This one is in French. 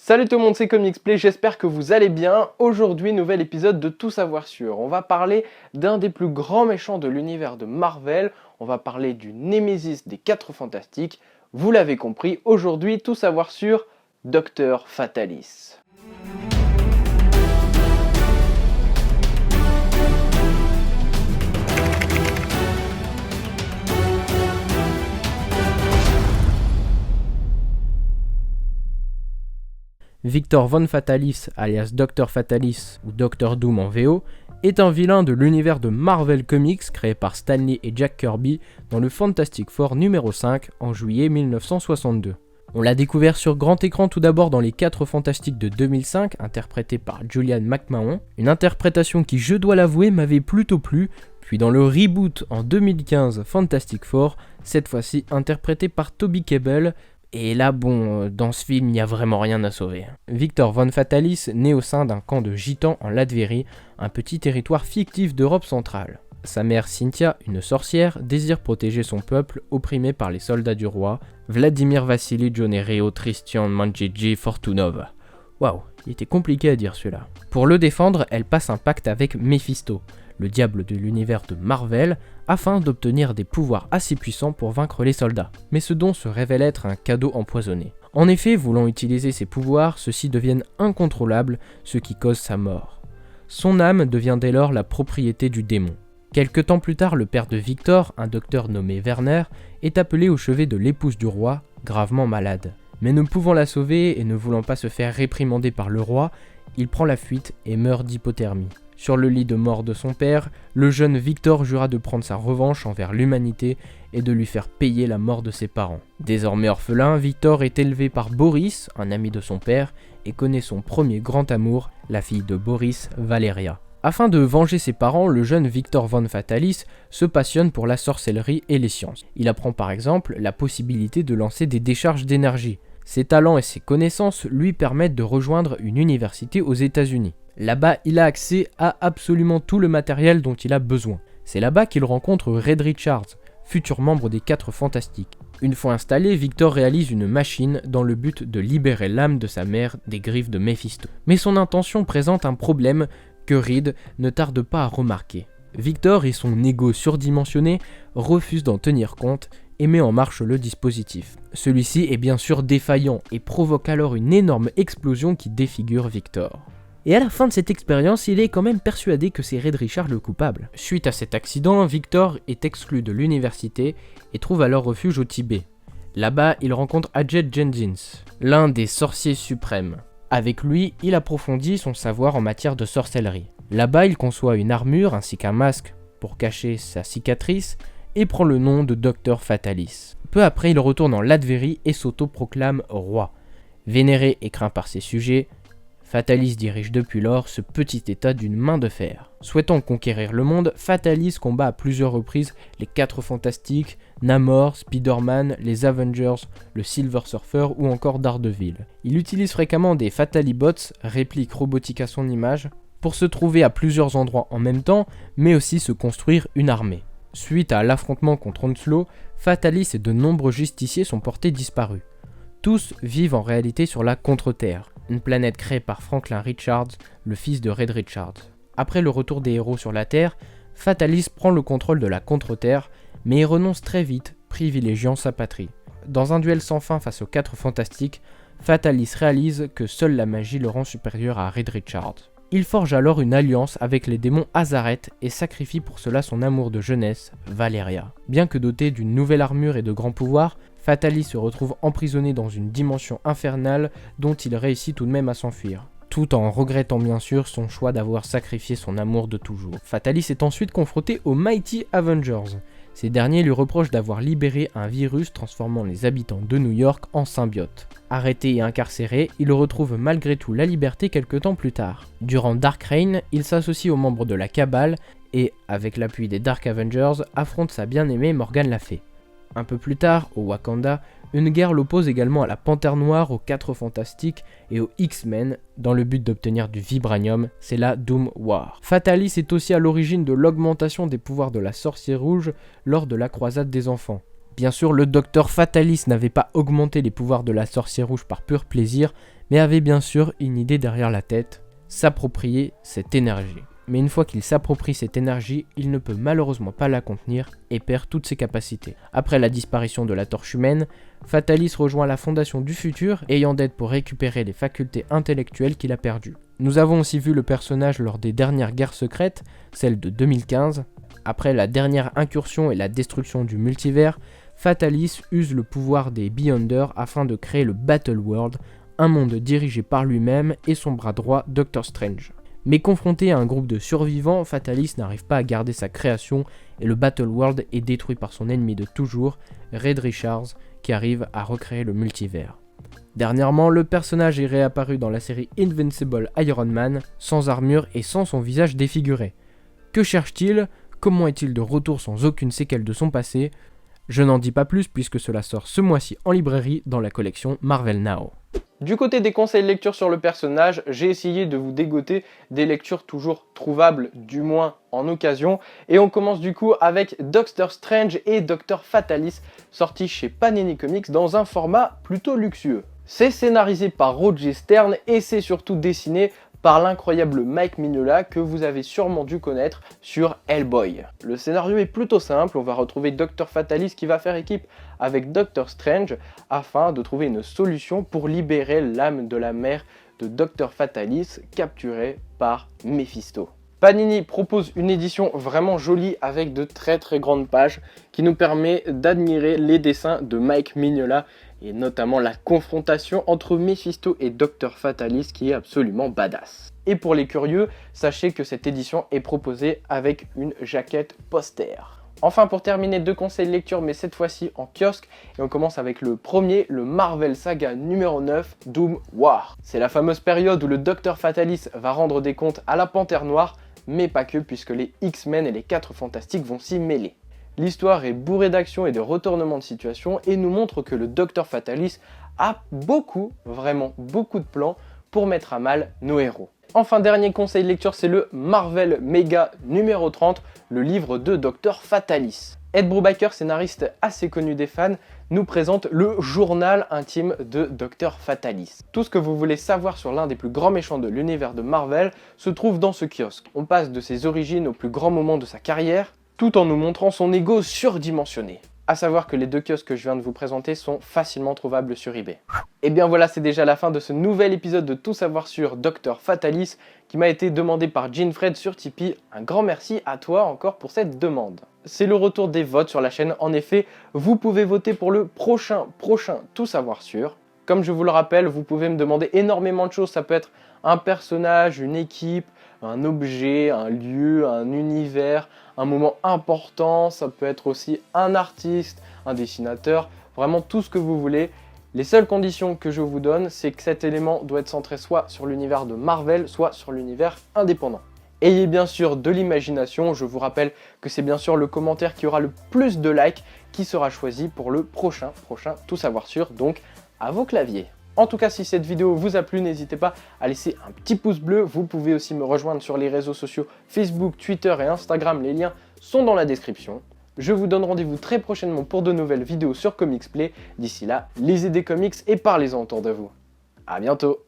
Salut tout le monde, c'est ComicsPlay, j'espère que vous allez bien. Aujourd'hui, nouvel épisode de Tout savoir sur. On va parler d'un des plus grands méchants de l'univers de Marvel. On va parler du Némésis des 4 Fantastiques. Vous l'avez compris, aujourd'hui, Tout savoir sur Dr Fatalis. Victor Von Fatalis, alias Dr Fatalis ou Dr Doom en VO, est un vilain de l'univers de Marvel Comics créé par Stan Lee et Jack Kirby dans le Fantastic Four numéro 5 en juillet 1962. On l'a découvert sur grand écran tout d'abord dans les 4 Fantastiques de 2005, interprété par Julian McMahon, une interprétation qui, je dois l'avouer, m'avait plutôt plu, puis dans le reboot en 2015 Fantastic Four, cette fois-ci interprété par Toby Kebbell. Et là, dans ce film, il n'y a vraiment rien à sauver. Victor Von Fatalis naît au sein d'un camp de gitans en Latvérie, un petit territoire fictif d'Europe centrale. Sa mère Cynthia, une sorcière, désire protéger son peuple opprimé par les soldats du roi, Vladimir Vassili Jonereo Tristian Manjiji Fortunov. Waouh, il était compliqué à dire celui-là. Pour le défendre, elle passe un pacte avec Mephisto, le diable de l'univers de Marvel, afin d'obtenir des pouvoirs assez puissants pour vaincre les soldats. Mais ce don se révèle être un cadeau empoisonné. En effet, voulant utiliser ses pouvoirs, ceux-ci deviennent incontrôlables, ce qui cause sa mort. Son âme devient dès lors la propriété du démon. Quelque temps plus tard, le père de Victor, un docteur nommé Werner, est appelé au chevet de l'épouse du roi, gravement malade. Mais ne pouvant la sauver et ne voulant pas se faire réprimander par le roi, il prend la fuite et meurt d'hypothermie. Sur le lit de mort de son père, le jeune Victor jura de prendre sa revanche envers l'humanité et de lui faire payer la mort de ses parents. Désormais orphelin, Victor est élevé par Boris, un ami de son père, et connaît son premier grand amour, la fille de Boris, Valeria. Afin de venger ses parents, le jeune Victor Von Fatalis se passionne pour la sorcellerie et les sciences. Il apprend par exemple la possibilité de lancer des décharges d'énergie. Ses talents et ses connaissances lui permettent de rejoindre une université aux États-Unis. Là-bas, il a accès à absolument tout le matériel dont il a besoin. C'est là-bas qu'il rencontre Reed Richards, futur membre des 4 Fantastiques. Une fois installé, Victor réalise une machine dans le but de libérer l'âme de sa mère des griffes de Mephisto. Mais son intention présente un problème que Reed ne tarde pas à remarquer. Victor et son ego surdimensionné refusent d'en tenir compte et met en marche le dispositif. Celui-ci est bien sûr défaillant et provoque alors une énorme explosion qui défigure Victor. Et à la fin de cette expérience, il est quand même persuadé que c'est Reed Richards le coupable. Suite à cet accident, Victor est exclu de l'université et trouve alors refuge au Tibet. Là-bas, il rencontre Adjet Jenkins, l'un des sorciers suprêmes. Avec lui, il approfondit son savoir en matière de sorcellerie. Là-bas, il conçoit une armure ainsi qu'un masque pour cacher sa cicatrice et prend le nom de Dr Fatalis. Peu après, il retourne en Latvérie et s'auto-proclame roi. Vénéré et craint par ses sujets, Fatalis dirige depuis lors ce petit état d'une main de fer. Souhaitant conquérir le monde, Fatalis combat à plusieurs reprises les 4 Fantastiques, Namor, Spider-Man, les Avengers, le Silver Surfer ou encore Daredevil. Il utilise fréquemment des Fatalibots, répliques robotiques à son image, pour se trouver à plusieurs endroits en même temps, mais aussi se construire une armée. Suite à l'affrontement contre Onslow, Fatalis et de nombreux justiciers sont portés disparus. Tous vivent en réalité sur la Contre-Terre, une planète créée par Franklin Richards, le fils de Reed Richards. Après le retour des héros sur la Terre, Fatalis prend le contrôle de la Contre-Terre, mais il renonce très vite, privilégiant sa patrie. Dans un duel sans fin face aux 4 Fantastiques, Fatalis réalise que seule la magie le rend supérieur à Reed Richards. Il forge alors une alliance avec les démons Azaret et sacrifie pour cela son amour de jeunesse, Valeria. Bien que doté d'une nouvelle armure et de grands pouvoirs, Fatalis se retrouve emprisonné dans une dimension infernale dont il réussit tout de même à s'enfuir, tout en regrettant bien sûr son choix d'avoir sacrifié son amour de toujours. Fatalis est ensuite confronté aux Mighty Avengers. Ces derniers lui reprochent d'avoir libéré un virus transformant les habitants de New York en symbiotes. Arrêté et incarcéré, il retrouve malgré tout la liberté quelque temps plus tard. Durant Dark Reign, il s'associe aux membres de la Cabale et, avec l'appui des Dark Avengers, affronte sa bien-aimée Morgan Le Fay. Un peu plus tard, au Wakanda, une guerre l'oppose également à la Panthère Noire, aux 4 Fantastiques et aux X-Men, dans le but d'obtenir du vibranium, c'est la Doom War. Fatalis est aussi à l'origine de l'augmentation des pouvoirs de la Sorcière Rouge lors de la croisade des enfants. Bien sûr, le docteur Fatalis n'avait pas augmenté les pouvoirs de la sorcière rouge par pur plaisir, mais avait bien sûr une idée derrière la tête, s'approprier cette énergie. Mais une fois qu'il s'approprie cette énergie, il ne peut malheureusement pas la contenir et perd toutes ses capacités. Après la disparition de la torche humaine, Fatalis rejoint la Fondation du Futur, ayant d'aide pour récupérer les facultés intellectuelles qu'il a perdues. Nous avons aussi vu le personnage lors des dernières guerres secrètes, celle de 2015. Après la dernière incursion et la destruction du multivers, Fatalis use le pouvoir des Beyonders afin de créer le Battle World, un monde dirigé par lui-même et son bras droit Doctor Strange. Mais confronté à un groupe de survivants, Fatalis n'arrive pas à garder sa création et le Battle World est détruit par son ennemi de toujours, Reed Richards, qui arrive à recréer le multivers. Dernièrement, le personnage est réapparu dans la série Invincible Iron Man, sans armure et sans son visage défiguré. Que cherche-t-il ? Comment est-il de retour sans aucune séquelle de son passé ? Je n'en dis pas plus puisque cela sort ce mois-ci en librairie dans la collection Marvel Now. Du côté des conseils de lecture sur le personnage, j'ai essayé de vous dégoter des lectures toujours trouvables, du moins en occasion. Et on commence du coup avec Doctor Strange et Doctor Fatalis, sortis chez Panini Comics dans un format plutôt luxueux. C'est scénarisé par Roger Stern et c'est surtout dessiné par l'incroyable Mike Mignola que vous avez sûrement dû connaître sur Hellboy. Le scénario est plutôt simple, on va retrouver Doctor Fatalis qui va faire équipe avec Doctor Strange afin de trouver une solution pour libérer l'âme de la mère de Doctor Fatalis capturée par Mephisto. Panini propose une édition vraiment jolie avec de très grandes pages qui nous permet d'admirer les dessins de Mike Mignola et notamment la confrontation entre Mephisto et Doctor Fatalis qui est absolument badass. Et pour les curieux, sachez que cette édition est proposée avec une jaquette poster. Enfin, pour terminer, 2 conseils de lecture, mais cette fois-ci en kiosque. Et on commence avec le premier, le Marvel Saga numéro 9, Doom War. C'est la fameuse période où le Docteur Fatalis va rendre des comptes à la Panthère Noire, mais pas que, puisque les X-Men et les 4 Fantastiques vont s'y mêler. L'histoire est bourrée d'action et de retournements de situation et nous montre que le Docteur Fatalis a vraiment beaucoup de plans pour mettre à mal nos héros. Enfin, dernier conseil de lecture, c'est le Marvel Mega numéro 30, le livre de Docteur Fatalis. Ed Brubaker, scénariste assez connu des fans, nous présente le journal intime de Docteur Fatalis. Tout ce que vous voulez savoir sur l'un des plus grands méchants de l'univers de Marvel se trouve dans ce kiosque. On passe de ses origines aux plus grands moments de sa carrière, tout en nous montrant son ego surdimensionné. A savoir que les 2 kiosques que je viens de vous présenter sont facilement trouvables sur eBay. Et bien voilà, c'est déjà la fin de ce nouvel épisode de Tout savoir sur Docteur Fatalis qui m'a été demandé par Jeanfred sur Tipeee. Un grand merci à toi encore pour cette demande. C'est le retour des votes sur la chaîne. En effet, vous pouvez voter pour le prochain Tout savoir sur. Comme je vous le rappelle, vous pouvez me demander énormément de choses. Ça peut être un personnage, une équipe, un objet, un lieu, un univers, un moment important. Ça peut être aussi un artiste, un dessinateur, vraiment tout ce que vous voulez. Les seules conditions que je vous donne, c'est que cet élément doit être centré soit sur l'univers de Marvel, soit sur l'univers indépendant. Ayez bien sûr de l'imagination, je vous rappelle que c'est bien sûr le commentaire qui aura le plus de likes qui sera choisi pour le prochain Tout savoir sur, donc à vos claviers. En tout cas, si cette vidéo vous a plu, n'hésitez pas à laisser un petit pouce bleu. Vous pouvez aussi me rejoindre sur les réseaux sociaux Facebook, Twitter et Instagram. Les liens sont dans la description. Je vous donne rendez-vous très prochainement pour de nouvelles vidéos sur Comics Play. D'ici là, lisez des comics et parlez-en autour de vous. À bientôt!